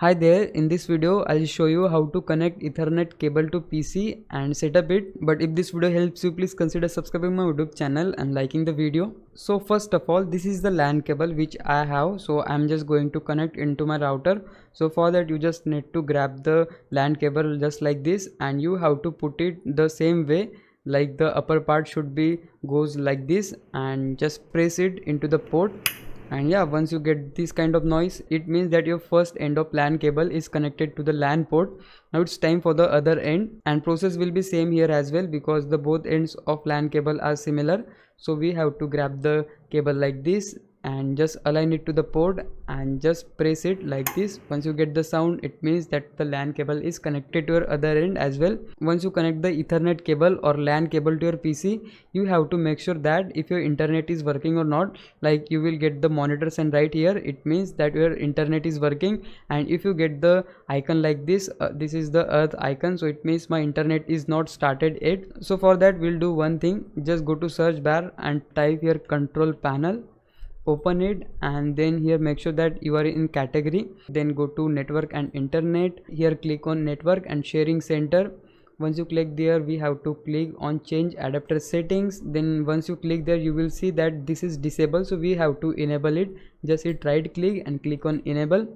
Hi there, in this video I'll show you how to connect Ethernet cable to PC and set up it. But if this video helps you, please consider subscribing my YouTube channel and liking the video. So first of all, this is the LAN cable which I have, so I'm just going to connect into my router. So for that you just need to grab the LAN cable just like this, and you have to put it the same way, like the upper part should be goes like this, and just press it into the port. And yeah, once you get this kind of noise, it means that your first end of LAN cable is connected to the LAN port. Now it's time for the other end, and process will be same here as well because the both ends of LAN cable are similar. So we have to grab the cable like this and just align it to the port and just press it like this. Once you get the sound, it means that the LAN cable is connected to your other end as well. Once you connect the Ethernet cable or LAN cable to your PC, you have to make sure that if your internet is working or not. Like you will get the monitor sign right here, it means that your internet is working. And if you get the icon like this, this is the earth icon, so it means my internet is not started yet. So for that we'll do one thing, just go to search bar and type here control panel, open it, and then here make sure that you are in category, then go to network and internet. Here click on network and sharing center. Once you click there, we have to click on change adapter settings. Then once you click there, you will see that this is disabled, so we have to enable it. Just hit right click and click on enable.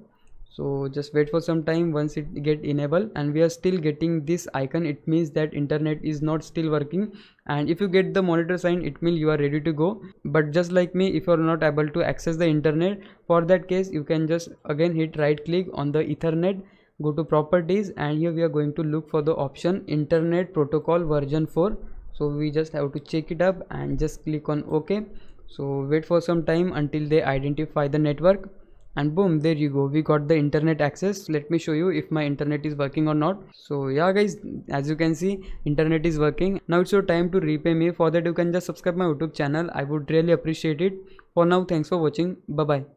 So just wait for some time. Once it get enabled and we are still getting this icon, it means that internet is not still working. And if you get the monitor sign, it means you are ready to go. But just like me, if you are not able to access the internet, for that case you can just again hit right click on the Ethernet, go to properties, and here we are going to look for the option internet protocol version 4. So we just have to check it up and just click on OK. So wait for some time until they identify the network, and boom, there you go, we got the internet access. Let me show you if my internet is working or not. So yeah guys, as you can see, internet is working. Now it's your time to repay me. For that you can just subscribe my YouTube channel, I would really appreciate it. For now, thanks for watching. Bye bye.